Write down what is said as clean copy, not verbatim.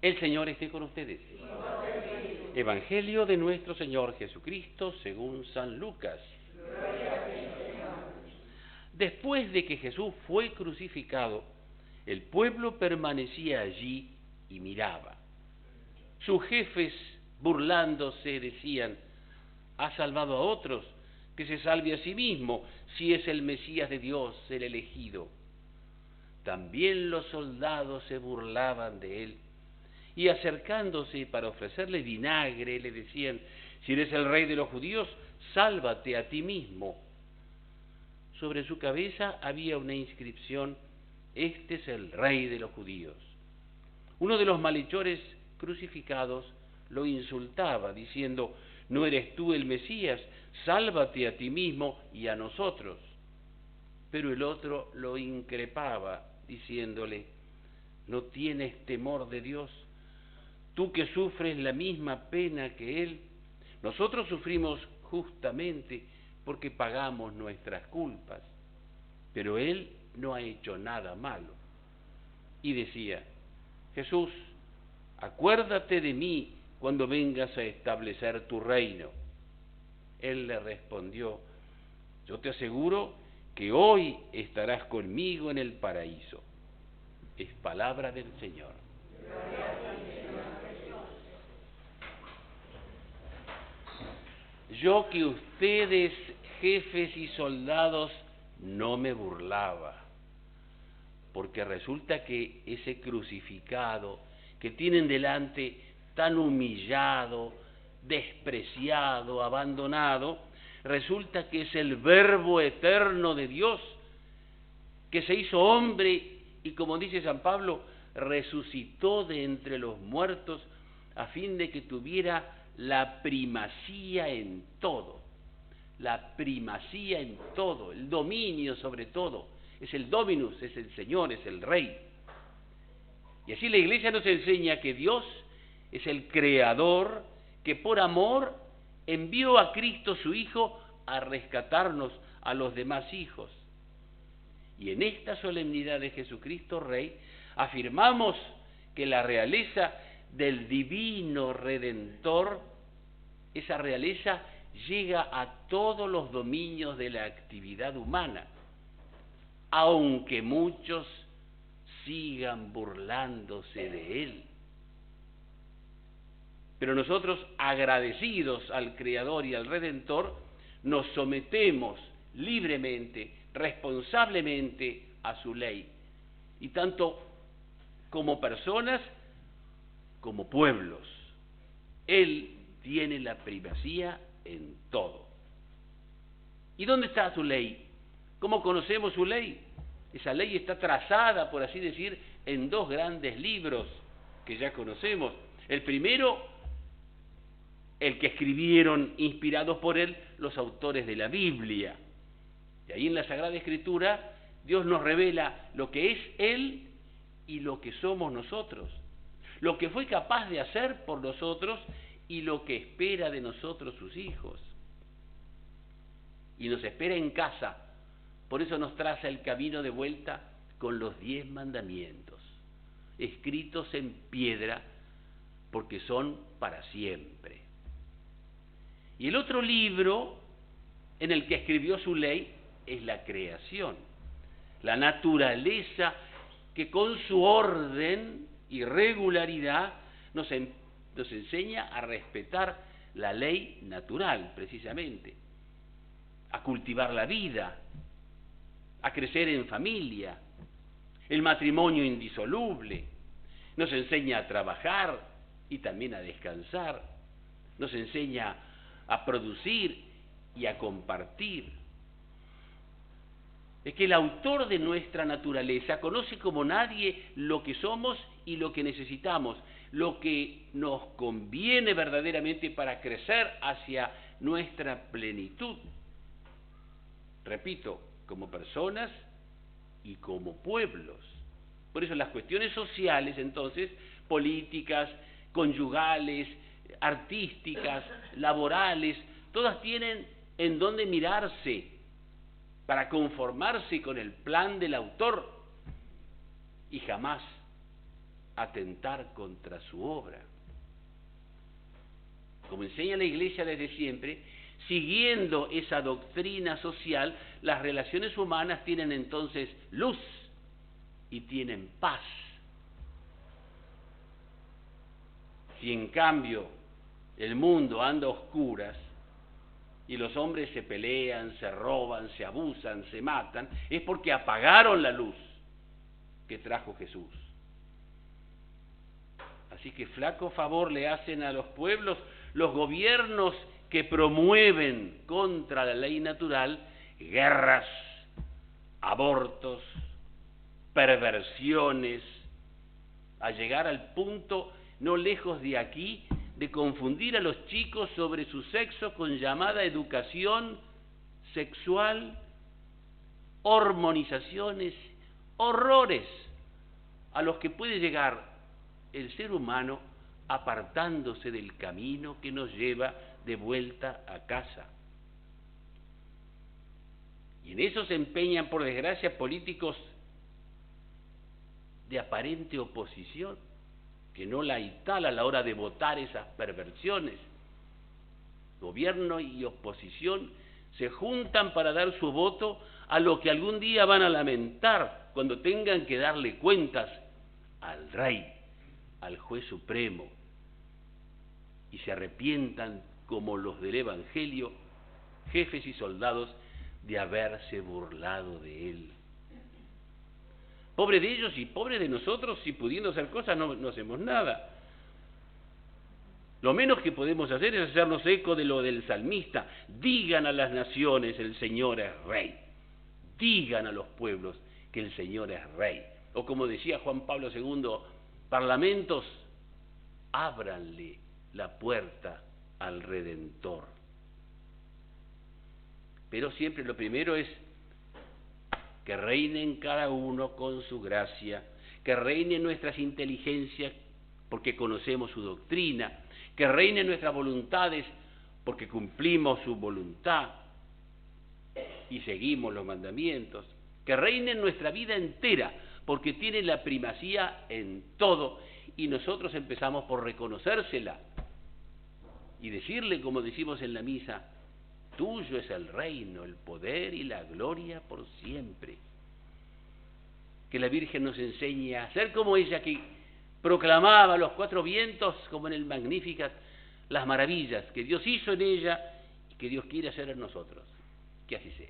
El Señor esté con ustedes. Evangelio de nuestro Señor Jesucristo según San Lucas. Después de que Jesús fue crucificado, el pueblo permanecía allí y miraba. Sus jefes, burlándose, decían: ha salvado a otros, que se salve a sí mismo, si es el Mesías de Dios, el elegido. También los soldados se burlaban de él, y acercándose para ofrecerle vinagre, le decían: si eres el rey de los judíos, sálvate a ti mismo. Sobre su cabeza había una inscripción: este es el rey de los judíos. Uno de los malhechores crucificados lo insultaba, diciendo: ¿no eres tú el Mesías? Sálvate a ti mismo y a nosotros. Pero el otro lo increpaba, diciéndole: ¿no tienes temor de Dios? Tú que sufres la misma pena que Él. Nosotros sufrimos justamente porque pagamos nuestras culpas, pero Él no ha hecho nada malo. Y decía: Jesús, acuérdate de mí cuando vengas a establecer tu reino. Él le respondió: yo te aseguro que hoy estarás conmigo en el paraíso. Es palabra del Señor. Yo que ustedes, jefes y soldados, no me burlaba, porque resulta que ese crucificado que tienen delante, tan humillado, despreciado, abandonado, resulta que es el Verbo eterno de Dios, que se hizo hombre y, como dice San Pablo, resucitó de entre los muertos a fin de que tuviera la primacía en todo, el dominio sobre todo. Es el Dominus, es el Señor, es el Rey. Y así la Iglesia nos enseña que Dios es el Creador, que por amor envió a Cristo su Hijo a rescatarnos a los demás hijos. Y en esta solemnidad de Jesucristo Rey afirmamos que la realeza del divino Redentor, esa realeza llega a todos los dominios de la actividad humana, aunque muchos sigan burlándose de Él. Pero nosotros, agradecidos al Creador y al Redentor, nos sometemos libremente, responsablemente a su ley, y tanto como personas como pueblos. Él tiene la primacía en todo. ¿Y dónde está su ley? ¿Cómo conocemos su ley? Esa ley está trazada, por así decir, en dos grandes libros que ya conocemos. El primero, el que escribieron, inspirados por él, los autores de la Biblia. Y ahí en la Sagrada Escritura Dios nos revela lo que es Él y lo que somos nosotros, lo que fue capaz de hacer por nosotros y lo que espera de nosotros sus hijos. Y nos espera en casa, por eso nos traza el camino de vuelta con los 10 mandamientos, escritos en piedra, porque son para siempre. Y el otro libro en el que escribió su ley es la creación, la naturaleza que con su orden y regularidad nos enseña a respetar la ley natural, precisamente, a cultivar la vida, a crecer en familia, el matrimonio indisoluble, nos enseña a trabajar y también a descansar, nos enseña a producir y a compartir. Es que el autor de nuestra naturaleza conoce como nadie lo que somos y lo que necesitamos, lo que nos conviene verdaderamente para crecer hacia nuestra plenitud. Repito, como personas y como pueblos. Por eso las cuestiones sociales, entonces, políticas, conyugales, artísticas, laborales, todas tienen en dónde mirarse para conformarse con el plan del autor y jamás atentar contra su obra. Como enseña la Iglesia desde siempre, siguiendo esa doctrina social, las relaciones humanas tienen entonces luz y tienen paz. Si en cambio el mundo anda a oscuras y los hombres se pelean, se roban, se abusan, se matan, es porque apagaron la luz que trajo Jesús. Así que flaco favor le hacen a los pueblos los gobiernos que promueven contra la ley natural guerras, abortos, perversiones, a llegar al punto, no lejos de aquí, de confundir a los chicos sobre su sexo con llamada educación sexual, hormonizaciones, horrores a los que puede llegar el ser humano apartándose del camino que nos lleva de vuelta a casa. Y en eso se empeñan, por desgracia, políticos de aparente oposición, que no la hay tal a la hora de votar esas perversiones. Gobierno y oposición se juntan para dar su voto a lo que algún día van a lamentar cuando tengan que darle cuentas al rey, al juez supremo, y se arrepientan como los del Evangelio, jefes y soldados, de haberse burlado de él. Pobre de ellos y pobre de nosotros, si pudiendo hacer cosas no hacemos nada. Lo menos que podemos hacer es hacernos eco de lo del salmista. Digan a las naciones, el Señor es Rey. Digan a los pueblos que el Señor es Rey. O como decía Juan Pablo II, parlamentos, ábranle la puerta al Redentor. Pero siempre lo primero es que reinen cada uno con su gracia, que reinen nuestras inteligencias porque conocemos su doctrina, que reinen nuestras voluntades porque cumplimos su voluntad y seguimos los mandamientos, que reinen nuestra vida entera porque tiene la primacía en todo y nosotros empezamos por reconocérsela y decirle, como decimos en la misa, tuyo es el reino, el poder y la gloria por siempre. Que la Virgen nos enseñe a ser como ella, que proclamaba a los cuatro vientos, como en el Magnificat, las maravillas que Dios hizo en ella y que Dios quiere hacer en nosotros. Que así sea.